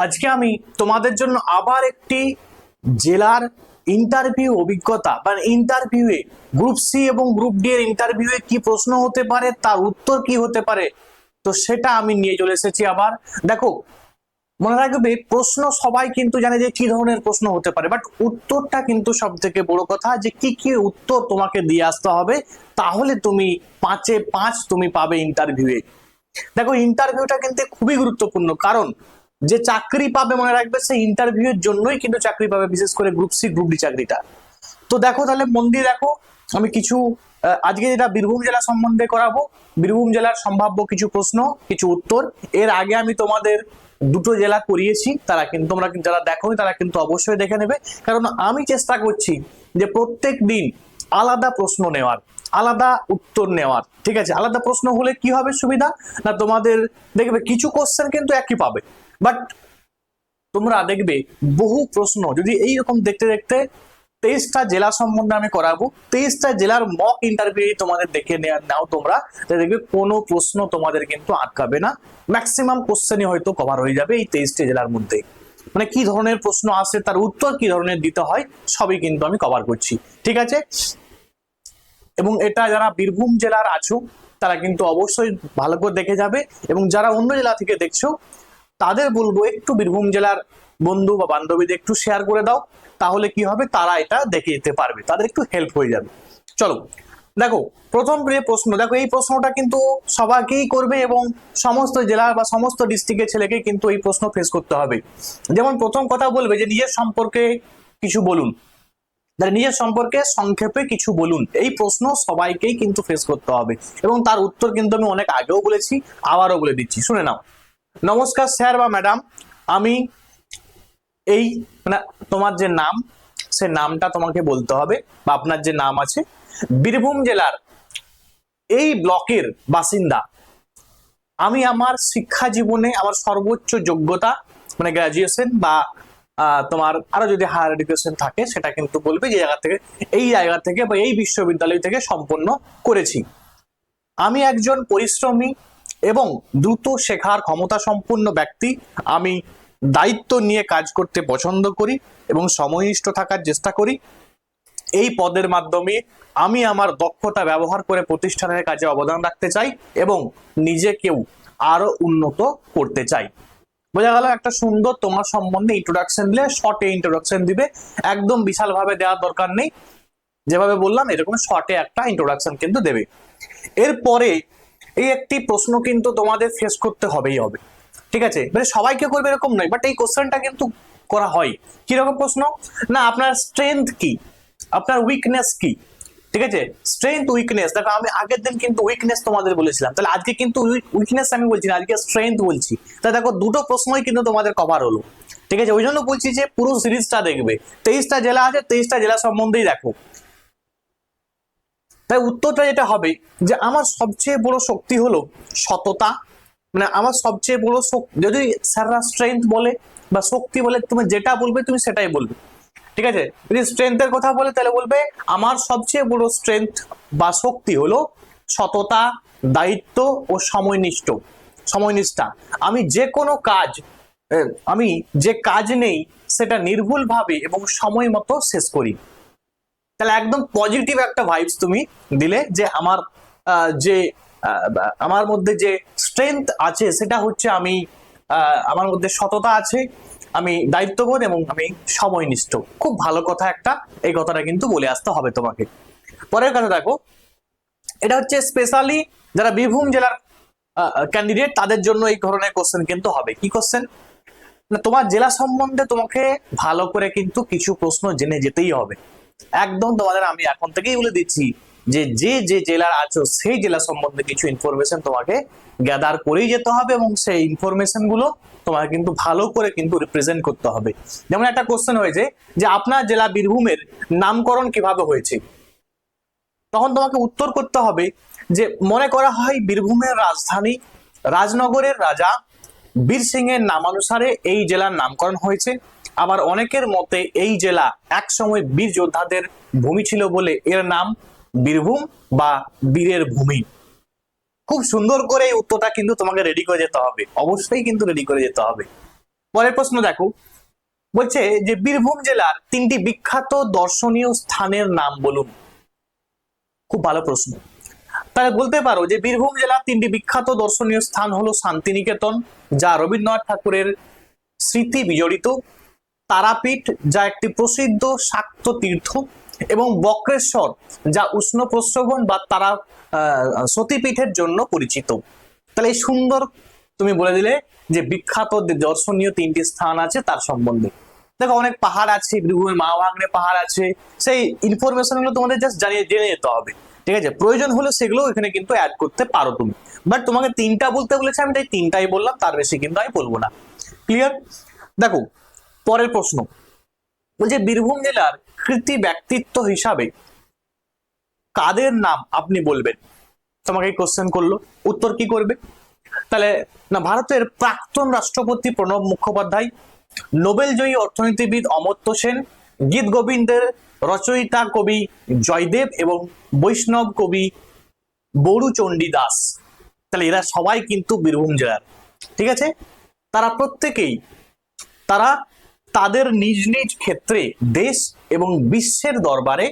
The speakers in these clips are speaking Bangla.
আজকে আমি তোমাদের জন্য আবার একটি জেলার ইন্টারভিউ অভিজ্ঞতা বা ইন্টারভিউয়ে গ্রুপ সি এবং গ্রুপ ডি এর ইন্টারভিউয়ে কি প্রশ্ন হতে পারে, তার উত্তর কি হতে পারে, তো সেটা আমি নিয়ে চলে এসেছি আবার। দেখো, মনে রাখবে প্রশ্ন সবাই কিন্তু জানে যে কি ধরনের প্রশ্ন হতে পারে, বাট উত্তরটা কিন্তু সব থেকে বড় কথা, যে কি কি উত্তর তোমাকে দিয়ে আসতে হবে, তাহলে তুমি 5-এ 5 তুমি পাবে ইন্টারভিউয়ে। দেখো, ইন্টারভিউটা কিন্তু খুবই গুরুত্বপূর্ণ, কারণ যে চাকরি পাবে মনে রাখবে সেই ইন্টারভিউ এর জন্যই কিন্তু চাকরি পাবে, বিশেষ করে গ্রুপ সি গ্রুপ ডি চাকরিটা। তো দেখো, তাহলে মন দিয়ে দেখো, আমি কিছু আজকে যেটা বীরভূম জেলা সম্বন্ধে করাবো, বীরভূম জেলার সম্ভাব্য কিছু প্রশ্ন, কিছু উত্তর। এর আগে আমি তোমাদের দুটো জেলা করিয়েছি, তারা কিন্তু তোমরা যারা দেখোনি তারা কিন্তু অবশ্যই দেখে নেবে, কারণ আমি চেষ্টা করছি যে প্রত্যেক দিন আলাদা প্রশ্ন নেওয়ার, আলাদা উত্তর নেওয়ার। ঠিক আছে, আলাদা প্রশ্ন হলে কি হবে সুবিধা, না তোমাদের দেখবে কিছু কোশ্চেন কিন্তু একই পাবে, বাট তোমরা দেখবে বহু প্রশ্ন যদি এইরকম দেখতে দেখতে 23টা জেলা সম্বন্ধে আমি করাবো, 23টা জেলার মক ইন্টারভিউ তোমাদের দেখে নাও তোমরা, দেখবে কোনো প্রশ্ন তোমাদের কিন্তু আটকাবে না, ম্যাক্সিমাম কোশ্চেনই হয়তো কভার হয়ে যাবে এই 23টা জেলার মধ্যে। মানে কি ধরনের প্রশ্ন আসে, তার উত্তর কি ধরনের দিতে হয়, সবই কিন্তু আমি কভার করছি। ঠিক আছে, এবং এটা যারা বীরভূম জেলার আছো তারা কিন্তু অবশ্যই ভালো করে দেখে যাবে, এবং যারা অন্য জেলা থেকে দেখছো তাদের বলবো একটু বীরভূম জেলার বন্ধু বা বান্ধবীদের একটু শেয়ার করে দাও, তাহলে কি হবে, তারা এটা দেখে যেতে পারবে, তাদের একটু হেল্প হয়ে যাবে। চলো দেখো, প্রথম যে প্রশ্ন, দেখো এই প্রশ্নটা কিন্তু সবাইকেই করবে এবং সমস্ত জেলা বা সমস্ত ডিস্ট্রিক্টের ছেলেকে কিন্তু এই প্রশ্ন ফেস করতে হবে। যেমন প্রথম কথা বলবে যে নিজের সম্পর্কে কিছু বলুন, নিজের সম্পর্কে সংক্ষেপে কিছু বলুন, এই প্রশ্ন সবাইকেই কিন্তু ফেস করতে হবে, এবং তার উত্তর কিন্তু আমি অনেক আগেও বলেছি, আবারও বলে দিচ্ছি, শুনে নাও। নমস্কার স্যার বা ম্যাডাম, আমি এই, মানে তোমার যে নাম, সে নামটা তোমাকে বলতে হবে, বা আপনার যে নাম আছে, বীরভূম জেলার এই ব্লকের বাসিন্দা, আমি আমার শিক্ষা জীবনে আমার সর্বোচ্চ যোগ্যতা মানে গ্রাজুয়েশন বা তোমার আরো যদি হায়ার এডুকেশন থাকে সেটা কিন্তু বলবে যে জায়গা থেকে বা এই বিশ্ববিদ্যালয় থেকে সম্পন্ন করেছি। আমি একজন পরিশ্রমী এবং দ্রুত শেখার ক্ষমতা সম্পন্ন ব্যক্তি। আমি দায়িত্ব নিয়ে কাজ করতে পছন্দ করি এবং সময়নিষ্ঠ থাকার চেষ্টা করি। এই পদের মাধ্যমে আমি আমার দক্ষতা ব্যবহার করে প্রতিষ্ঠানের কাজে অবদান রাখতে চাই এবং নিজেকেও আরো উন্নত করতে চাই। বোঝা গেল? একটা সুন্দর তোমার সম্বন্ধে ইন্ট্রোডাকশন দিলে, শর্টে ইন্ট্রোডাকশন দিবে, একদম বিশাল ভাবে দেওয়ার দরকার নেই, যেভাবে বললাম এরকম শর্টে একটা ইন্ট্রোডাকশন কিন্তু দেবে। এরপরে এই একটি প্রশ্ন কিন্তু তোমাদের ফেস করতে হবেই হবে। ঠিক আছে, মানে সবাইকে করবে এরকম নয়, বাট এই কোশ্চেনটা কিন্তু করা হয়। কিরকম প্রশ্ন, না আপনার স্ট্রেংথ কি, আপনার উইকনেস কি। ঠিক আছে, স্ট্রেংথ উইকনেস, দেখো আমি আগের দিন কিন্তু উইকনেস তোমাদের বলেছিলাম, তাহলে আজকে কিন্তু উইকনেস আমি বলছি না, আজকে স্ট্রেংথ বলছি। তাই দেখো দুটো প্রশ্নই কিন্তু তোমাদের কভার হলো। ঠিক আছে, ওই জন্য বলছি যে পুরো সিরিজটা দেখবে, 23টা জেলা আছে, 23টা জেলা সম্বন্ধেই দেখো। তাই উত্তরটা যেটা হবে যে আমার সবচেয়ে বড় শক্তি হলো সততা, মানে আমার সবচেয়ে বড় শক্তি, যদি স্যাররা স্ট্রেংথ বলে বা শক্তি বলে, তুমি যেটা বলবে তুমি সেটাই বলবে। ঠিক আছে, যদি স্ট্রেংথের কথা বলে তাহলে বলবে আমার সবচেয়ে বড় স্ট্রেংথ বা শক্তি হলো সততা, দায়িত্ব ও সময়নিষ্ঠা। আমি যে কোনো কাজ, আমি যে কাজ নেই সেটা নির্ভুল ভাবে এবং সময় মতো শেষ করি। তাহলে একদম পজিটিভ একটা ভাইবস তুমি দিলে যে আমার যে আমার মধ্যে যে স্ট্রেংথ আছে সেটা হচ্ছে আমি, আমার মধ্যে সততা আছে, আমি দায়িত্ববোধ এবং আমি সময়নিষ্ঠ। খুব ভালো কথা একটা, এই কথাটা কিন্তু বলে আসতে হবে তোমাকে। পরের কথা দেখো, এটা হচ্ছে স্পেশালি যারা বীরভূম জেলার ক্যান্ডিডেট তাদের জন্য এই ধরনের কোশ্চেন কিন্তু হবে। কি কোশ্চেন, না তোমার জেলা সম্বন্ধে তোমাকে ভালো করে কিন্তু কিছু প্রশ্ন জেনে যেতেই হবে। একদম তোমাদের আমি এখন থেকেই বলে দিচ্ছি যে যে যে জেলার আছো সেই জেলা সম্বন্ধে কিছু ইনফরমেশন তোমাকে গ্যাদার করেই যেতে হবে, এবং সেই ইনফরমেশন গুলো তোমাকে কিন্তু ভালো করে কিন্তু রিপ্রেজেন্ট করতে হবে। যেমন একটা কোশ্চেন হয়েছে যে আপনার জেলা বীরভূমের নামকরণ কিভাবে হয়েছে, তখন তোমাকে উত্তর করতে হবে যে মনে করা হয় বীরভূমের রাজধানী রাজনগরের রাজা বীর সিং এর নামানুসারে এই জেলার নামকরণ হয়েছে। আবার অনেকের মতে এই জেলা একসময় বীর যোদ্ধাদের ভূমি ছিল বলে এর নাম বীরভূম বা বীরের ভূমি। খুব সুন্দর করে এই উত্তরটা কিন্তু তোমাকে রেডি করে যেতে হবে, অবশ্যই কিন্তু রেডি করে যেতে হবে। পরের প্রশ্ন দেখো, বলছে যে বীরভূম জেলার 3টি বিখ্যাত দর্শনীয় স্থানের নাম বলুন। খুব ভালো প্রশ্ন। তাহলে বলতে পারো যে বীরভূম জেলার 3টি বিখ্যাত দর্শনীয় স্থান হলো শান্তিনিকেতন, যা রবীন্দ্রনাথ ঠাকুরের স্মৃতি বিজড়িত, তারাপীঠ, যা একটি প্রসিদ্ধ শাক্ত তীর্থ, এবং বক্রেশ্বর, যা উষ্ণ প্রস্রবণ বা তারা সতীপীঠের জন্য পরিচিত। তাহলে এই সুন্দর তুমি বলে দিলে যে বিখ্যাত দর্শনীয় 3টি স্থান আছে তার সম্বন্ধে। দেখো অনেক পাহাড় আছে, বীরভূমের মাওভাগ্নে পাহাড় আছে, সেই ইনফরমেশন গুলো তোমাদের জাস্ট জেনে যেতে হবে। ঠিক আছে, প্রয়োজন হলে সেগুলো এখানে কিন্তু অ্যাড করতে পারো তুমি, বাট তোমাকে 3টা বলতে বলেছে, আমি তাই 3টাই বললাম, তার বেশি কিন্তু আমি বলবো না। ক্লিয়ার? দেখো পরের প্রশ্ন, বলছে বীরভূম জেলার কৃতি ব্যক্তিত্ব হিসাবে কাদের নাম আপনি বলবেন। তোমাকে এই কোশ্চেন করলো, উত্তর কি করবে? তাহলে না, ভারতের প্রাক্তন রাষ্ট্রপতি প্রণব মুখোপাধ্যায়, নোবেলজয়ী অর্থনীতিবিদ অমর্ত্য সেন, গীত গোবিন্দের রচয়িতা কবি জয়দেব এবং বৈষ্ণব কবি বড়ুচণ্ডী দাস। তাহলে এরা সবাই কিন্তু বীরভূম জেলার। ঠিক আছে, তারা প্রত্যেকেই তারা তাদের নিজ নিজ ক্ষেত্রে দেশ এবং বিশ্বের দরবারে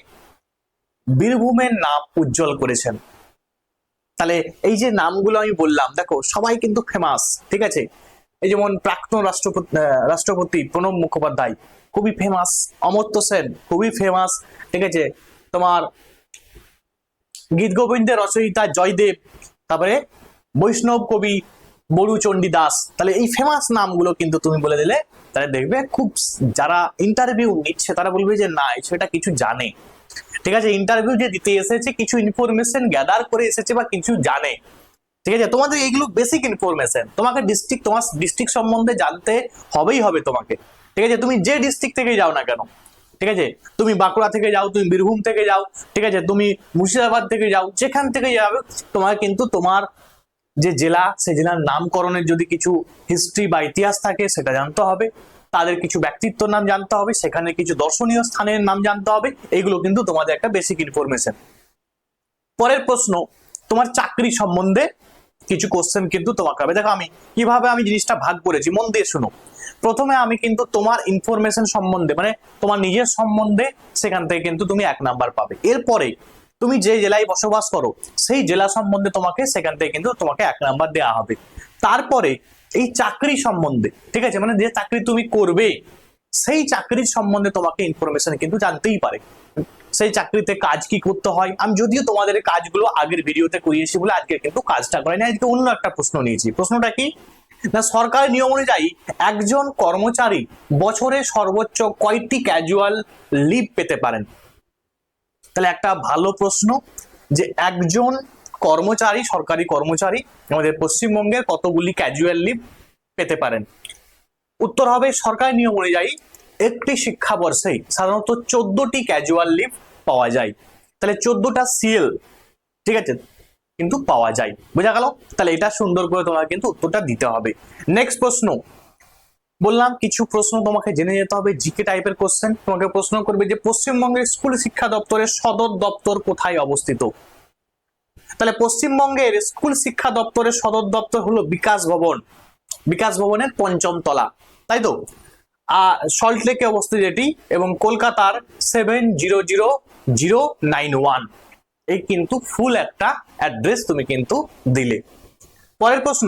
বীরভূমের নাম উজ্জ্বল করেছেন। তাহলে এই যে নামগুলো আমি বললাম, দেখো সবাই কিন্তু ফেমাস। ঠিক আছে, এই যেমন প্রাক্তন রাষ্ট্রপতি প্রণব মুখোপাধ্যায় খুবই ফেমাস, অমর্ত্য সেন খুবই ফেমাস। ঠিক আছে, তোমার গীত গোবিন্দের রচয়িতা জয়দেব, তারপরে বৈষ্ণব কবি বড়ুচণ্ডী দাস। তাহলে এই ফেমাস নামগুলো কিন্তু তুমি বলে দিলে, তাহলে দেখবে খুব যারা ইন্টারভিউ নিচ্ছে তারা বলবে যে না, সেটা কিছু জানে। ঠিক আছে, ইন্টারভিউ যে দিতে এসেছে কিছু ইনফরমেশন গ্যাদার করে এসেছে বা কিছু জানে। ঠিক আছে, তোমাদের এইগুলো বেসিক ইনফরমেশন, তোমাকে তোমার ডিস্ট্রিক্ট সম্বন্ধে জানতে হবেই হবে তোমাকে। ঠিক আছে, তুমি যে ডিস্ট্রিক্ট থেকে যাও না কেন, ঠিক আছে, তুমি বাঁকুড়া থেকে যাও, তুমি বীরভূম থেকে যাও, ঠিক আছে, তুমি মুর্শিদাবাদ থেকে যাও, যেখান থেকে যাবে তোমার কিন্তু তোমার যে জেলা, সেই জেলার নামকরণের যদি কিছু হিস্ট্রি বা ইতিহাস থাকে সেটা জানতে হবে, তাদের কিছু ব্যক্তিত্বর নাম জানতে হবে, সেখানে কিছু দর্শনীয় স্থানের নাম জানতে হবে। এইগুলো কিন্তু তোমাদের একটা বেসিক ইনফরমেশন। পরের প্রশ্ন, তোমার চাকরি সম্বন্ধে কিছু কোশ্চেন কিন্তু তোমাকে হবে। দেখো আমি কিভাবে আমি জিনিসটা ভাগ করেছি, মন দিয়ে শোনো। প্রথমে আমি কিন্তু তোমার ইনফরমেশন সম্বন্ধে, মানে তোমার নিজের সম্বন্ধে, সেখান থেকে কিন্তু তুমি 1 নাম্বার পাবে। এরপরে তুমি যে জেলায় বসবাস করো সেই জেলা সম্বন্ধে তোমাকে সেখান থেকে কিন্তু তোমাকে 1 নাম্বার দেওয়া হবে। তারপরে এই চাকরি সম্বন্ধে, ঠিক আছে, মানে যে চাকরি তুমি করবে সেই চাকরির সম্বন্ধে তোমাকে ইনফরমেশন কিন্তু জানতেই পারে। সেই চাকরিতে কাজ কি করতে হয়, আমি যদিও তোমাদের কাজগুলো আগের ভিডিওতে করিয়েছি বলে আজকে কিন্তু কাজটা করাই না, আজকে অন্য একটা প্রশ্ন নিয়েছি। প্রশ্নটা কি না, সরকারের নিয়ম অনুযায়ী একজন কর্মচারী বছরে সর্বোচ্চ কয়টি ক্যাজুয়াল লিভ পেতে পারেন? তাহলে একটা ভালো প্রশ্ন, যে একজন কর্মচারী, সরকারি কর্মচারী আমাদের পশ্চিমবঙ্গের কতগুলি ক্যাজুয়াল লিভ পেতে পারেন? উত্তর হবে সরকারি নিয়ম অনুযায়ী একটি শিক্ষাবর্ষে সাধারণত 14টি ক্যাজুয়াল লিভ পাওয়া যায়। তাহলে 14টা সিএল, ঠিক আছে, কিন্তু পাওয়া যায়। বোঝা গেল? তাহলে এটা সুন্দর করে তোমাকে কিন্তু উত্তরটা দিতে হবে। নেক্সট প্রশ্ন, বললাম কিছু প্রশ্ন তোমাকে জেনে যেতে হবে, জিকে টাইপের কোশ্চেন। তোমাকে প্রশ্ন করবে যে পশ্চিমবঙ্গের স্কুল শিক্ষা দপ্তরের সদর দপ্তর কোথায় অবস্থিত? তাহলে পশ্চিমবঙ্গের স্কুল শিক্ষা দপ্তরের সদর দপ্তর হলো বিকাশ ভবন, বিকাশ ভবনের 5ম তলা, তাই তো? সল্টলেকে অবস্থিত এটি, এবং কলকাতার 700091, এই কিন্তু ফুল একটা অ্যাড্রেস তুমি কিন্তু দিলে। পরের প্রশ্ন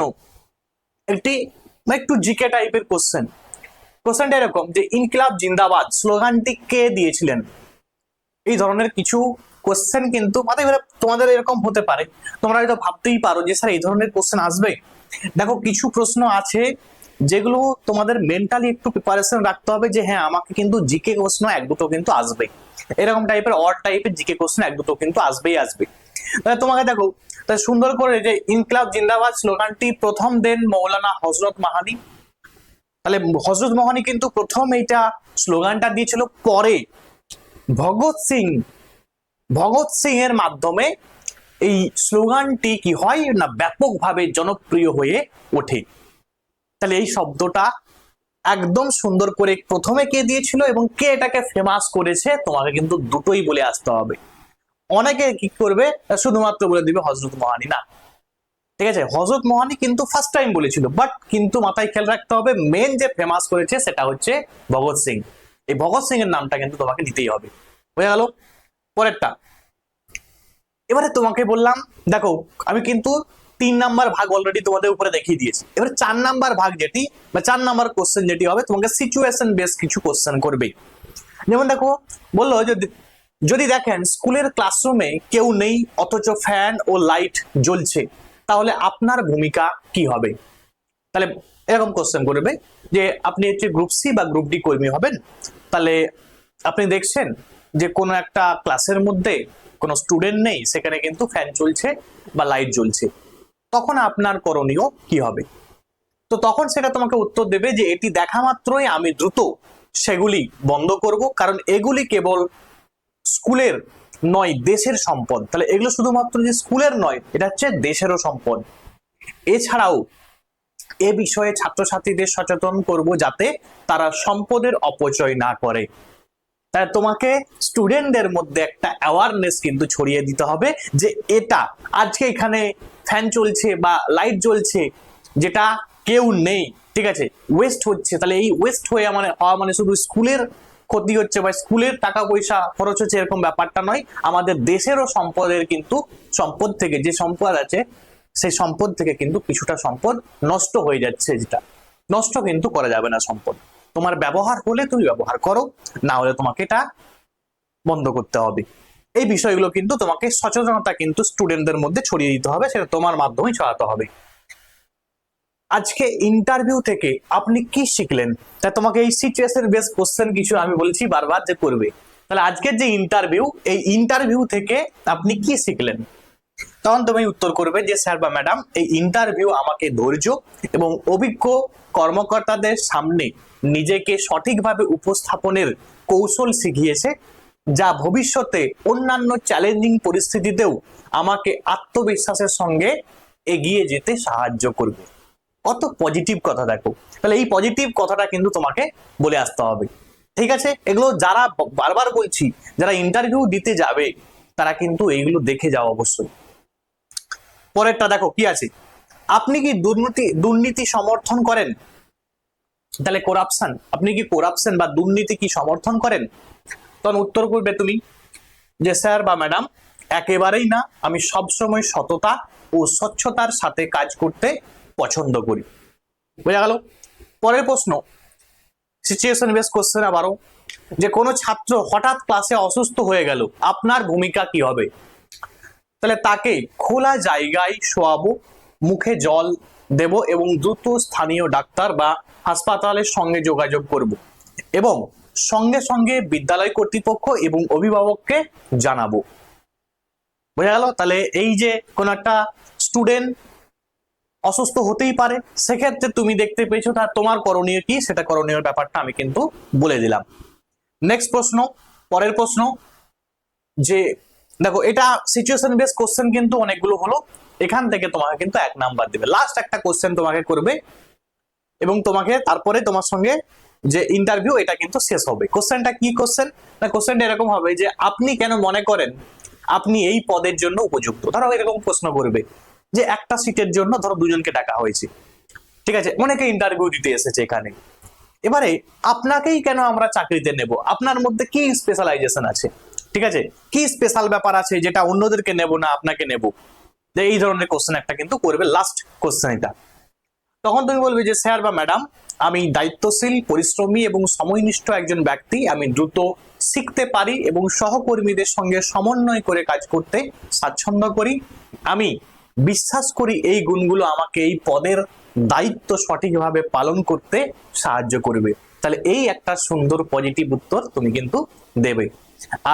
একটু জিকে টাইপের কোশ্চেন। কোশ্চেনটা এরকম যে ইনকিলাব জিন্দাবাদ স্লোগানটি কে দিয়েছিলেন? এই ধরনের কিছু কোশ্চেন কিন্তু তোমাদের এরকম হতে পারে, তোমরা হয়তো ভাবতেই পারো যে স্যার এই ধরনের কোশ্চেন আসবে। দেখো কিছু প্রশ্ন আছে যেগুলো তোমাদের মেন্টালি একটু প্রিপারেশন রাখতে হবে, যে হ্যাঁ আমাকে কিন্তু জিকে প্রশ্ন 1-2 কিন্তু আসবে, এরকম টাইপের অড টাইপের জিকে কোশ্চেন 1-2 কিন্তু আসবেই আসবে। তাহলে তোমাকে দেখো, তাহলে সুন্দর করে যে ইনকিলাব জিন্দাবাদ স্লোগানটি প্রথম দেন মৌলানা হযরত মাহাদি। তাহলে হযরত মাহাদি কিন্তু প্রথম এইটা স্লোগানটা দিয়েছিল, পরে ভগৎ সিং এর মাধ্যমে এই স্লোগানটি কি হয় না ব্যাপকভাবে জনপ্রিয় হয়ে ওঠে। তাহলে এই শব্দটা একদম সুন্দর করে প্রথমে কে দিয়েছিল এবং কে এটাকে ফেমাস করেছে, তোমাকে কিন্তু দুটোই বলে আসতে হবে। অনেকে কি করবে শুধুমাত্র বলে দিবে হযরত মাহাদি, না, ঠিক আছে, হযরত মোহানি কিন্তু ফার্স্ট টাইম বলেছিল, বাট কিন্তু মাথায় খেয়াল রাখতে হবে মেন যে ফেমাস করেছে সেটা হচ্ছে ভগৎ সিং। এই ভগৎ সিং এর নামটা কিন্তু তোমাকে নিতেই হবে। হয়ে গেল। পরেরটা, এবারে তোমাকে বললাম দেখো আমি কিন্তু 3 নাম্বার ভাগ অলরেডি তোমাদের উপরে দেখিয়ে দিয়েছি। এবারে 4 নাম্বার ভাগ যেটি বা 4 নাম্বার কোশ্চেন যেটি হবে, তোমাকে সিচুয়েশন বেস কিছু কোশ্চেন করবে। যেমন দেখো বললো যদি দেখেন স্কুলের ক্লাসরুমে কেউ নেই অথচ ফ্যান ও লাইট জ্বলছে, তাহলে আপনার ভূমিকা কি হবে? তাহলে এরকম কোশ্চেন করবে যে আপনি হচ্ছে গ্রুপ সি বা গ্রুপ ডি কর্মী হবেন, তাহলে আপনি দেখছেন যে কোনো একটা ক্লাসের মধ্যে কোনো স্টুডেন্ট নেই, সেখানে কিন্তু ফ্যান চলছে বা লাইট জ্বলছে, তখন আপনার করণীয় কি হবে? তো তখন সেটা তোমাকে উত্তর দেবে যে এটি দেখা মাত্রই আমি দ্রুত সেগুলি বন্ধ করব, কারণ এগুলি কেবল স্কুলের নয় দেশের সম্পদ। তাহলে এগুলো শুধুমাত্র যে স্কুলের নয়, এটা হচ্ছে দেশেরও সম্পদ। এছাড়াও এ বিষয়ে ছাত্রছাত্রীদের সচেতন করব যাতে তারা সম্পদের অপচয় না করে। তাই তোমাকে স্টুডেন্টদের মধ্যে একটা অ্যাওয়ারনেস কিন্তু ছড়িয়ে দিতে হবে যে এটা আজকে এখানে ফ্যান চলছে বা লাইট জ্বলছে, যেটা কেউ নেই, ঠিক আছে, ওয়েস্ট হচ্ছে, তাহলে এই ওয়েস্ট হয়ে হওয়া মানে শুধু স্কুলের ক্ষতি হচ্ছে বা স্কুলের টাকা পয়সা খরচ হচ্ছে এরকম ব্যাপারটা নয়, আমাদের দেশেরও সম্পদের কিন্তু সম্পদ থেকে যে সম্পদ আছে সেই সম্পদ থেকে কিন্তু কিছুটা সম্পদ নষ্ট হয়ে যাচ্ছে, যেটা নষ্ট কিন্তু করা যাবে না সম্পদ। তোমার ব্যবহার হলে তুমি ব্যবহার করো, না হলে তোমাকে এটা বন্ধ করতে হবে। এই বিষয়গুলো কিন্তু তোমাকে সচেতনতা কিন্তু স্টুডেন্টদের মধ্যে ছড়িয়ে দিতে হবে, সেটা তোমার মাধ্যমেই ছড়াতে হবে। আজকে ইন্টারভিউ থেকে আপনি কি শিখলেন? তাই তোমাকে এই সিচুয়েশন বেস কোশ্চেন কিছু আমি বলছি বারবার যে করবে। তাহলে আজকের যে ইন্টারভিউ, এই ইন্টারভিউ থেকে আপনি কি শিখলেন? তখন তুমি উত্তর করবে যে স্যার বা ম্যাডাম, এই ইন্টারভিউ আমাকে ধৈর্য এবং অভিজ্ঞ কর্মকর্তাদের সামনে নিজেকে সঠিকভাবে উপস্থাপনের কৌশল শিখিয়েছে, যা ভবিষ্যতে অন্যান্য চ্যালেঞ্জিং পরিস্থিতিতেও আমাকে আত্মবিশ্বাসের সঙ্গে এগিয়ে যেতে সাহায্য করবে। কত পজিটিভ কথা দেখো। তাহলে এই পজিটিভ কথাটা কিন্তু তোমাকে বলে আসতে হবে, ঠিক আছে? এগুলো যারা বারবার বলছি যারা ইন্টারভিউ দিতে যাবে তারা কিন্তু এইগুলো দেখে যাও অবশ্যই। পরেরটা দেখো কি আছে, আপনি কি দুর্নীতি সমর্থন করেন? তাহলে করাপশন, আপনি কি করাপশন বা দুর্নীতি কি সমর্থন করেন? তখন উত্তর করবে তুমি যে স্যার বা ম্যাডাম, একেবারেই না, আমি সবসময় সততা ও স্বচ্ছতার সাথে কাজ করতে পছন্দ করি। বোঝা গেল? পরের প্রশ্ন, সিচুয়েশন বেস কোশ্চেন আবারও, যে কোনো ছাত্র হঠাৎ ক্লাসে অসুস্থ হয়ে গেল, আপনার ভূমিকা কি হবে? তাহলে তাকে খোলা জায়গায় শোয়াবো, মুখে জল দেব এবং দ্রুত স্থানীয় ডাক্তার বা হাসপাতালের সঙ্গে যোগাযোগ করব এবং সঙ্গে সঙ্গে বিদ্যালয় কর্তৃপক্ষ এবং অভিভাবককে জানাবো। বোঝা গেল? তাহলে এই যে কোন একটা স্টুডেন্ট অসুস্থ হতেই পারে, সেক্ষেত্রে তুমি দেখতে পেয়েছো তার তোমার করণীয় কি, সেটা করণীয় ব্যাপারটা আমি কিন্তু বলে দিলাম। নেক্সট প্রশ্ন, পরের প্রশ্ন, যে দেখো এটা সিচুয়েশন বেস কোশ্চেন কিন্তু অনেকগুলো হলো, এখান থেকে তোমাকে কিন্তু 1 নাম্বার দেবে। লাস্ট একটা কোশ্চেন তোমাকে করবে এবং তোমাকে তারপরে তোমার সঙ্গে যে ইন্টারভিউ এটা কিন্তু শেষ হবে। কোশ্চেনটা কি কোশ্চেন? না, কোশ্চেনটা এরকম হবে যে আপনি কেন মনে করেন আপনি এই পদের জন্য উপযুক্ত? ধরো এরকম প্রশ্ন করবে যে একটা সিটের জন্য ধরো 2জনকে ডাকা হয়েছে, ঠিক আছে, অনেকে ইন্টারভিউ দিতে এসেছে এখানে, এবারে আপনাকেই কেন আমরা চাকরিতে নেব? আপনার মধ্যে কি স্পেশালাইজেশন আছে, ঠিক আছে, কি স্পেশাল ব্যাপার আছে যেটা অন্যদেরকে নেব না আপনাকে নেব? যে এই ধরনের কোশ্চেন একটা কিন্তু করবে, লাস্ট কোশ্চেন এটা। তখন তুমি বলবে যে স্যার বা ম্যাডাম, আমি দায়িত্বশীল, পরিশ্রমী এবং সময়নিষ্ঠ একজন ব্যক্তি, আমি দ্রুত শিখতে পারি এবং সহকর্মীদের সঙ্গে সমন্বয় করে কাজ করতে স্বাচ্ছন্দ্য করি। আমি বিশ্বাস করি এই গুণগুলো আমাকে এই পদের দায়িত্ব সঠিকভাবে পালন করতে সাহায্য করবে। তাহলে এই একটা সুন্দর পজিটিভ উত্তর তুমি কিন্তু দেবে।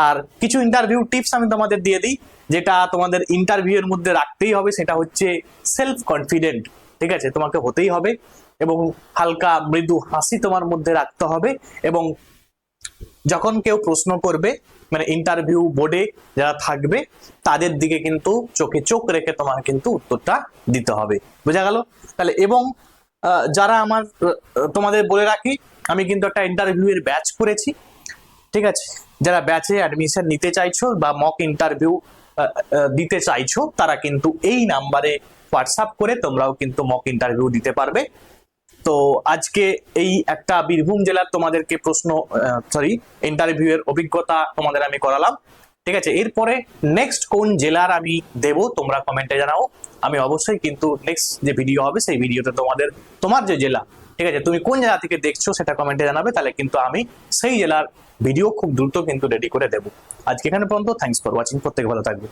আর কিছু ইন্টারভিউ টিপস আমি তোমাদের দিয়ে দিই, যেটা তোমাদের ইন্টারভিউ এর মধ্যে রাখতেই হবে, সেটা হচ্ছে সেলফ কনফিডেন্ট, ঠিক আছে, তোমাকে হতেই হবে, এবং হালকা মৃদু হাসি তোমার মধ্যে রাখতে হবে, এবং যখন কেউ প্রশ্ন করবে মানে ইন্টারভিউ বোর্ডে যারা থাকবে তাদের দিকে কিন্তু চোখে চোখ রেখে তোমার কিন্তু উত্তরটা দিতে হবে। বোঝা গেল? তাহলে এবং যারা আমার তোমাদের বলে রাখি, আমি কিন্তু একটা ইন্টারভিউ এর ব্যাচ করেছি, ঠিক আছে, যারা ব্যাচে অ্যাডমিশন নিতে চাইছো বা মক ইন্টারভিউ দিতে চাইছো তারা কিন্তু এই নাম্বারে হোয়াটসঅ্যাপ করে তোমরাও কিন্তু মক ইন্টারভিউ দিতে পারবে। তো আজকে এই একটা বীরভূম জেলার তোমাদেরকে ইন্টারভিউ এর অভিজ্ঞতা তোমাদের আমি করালাম। ঠিক আছে, এরপরে নেক্সট কোন জেলার আমি দেব তোমরা কমেন্টে জানাও। আমি অবশ্যই কিন্তু নেক্সট যে ভিডিও হবে সেই ভিডিওতে তোমার যে জেলা, ঠিক আছে, তুমি কোন জেলা থেকে দেখছো সেটা কমেন্টে জানাবে, তাহলে কিন্তু আমি সেই জেলার ভিডিও খুব দ্রুত কিন্তু রেডি করে দেবো। আজকে এখানে পর্যন্ত, থ্যাংকস ফর ওয়াচিং, প্রত্যেকে ভালো থাকবে।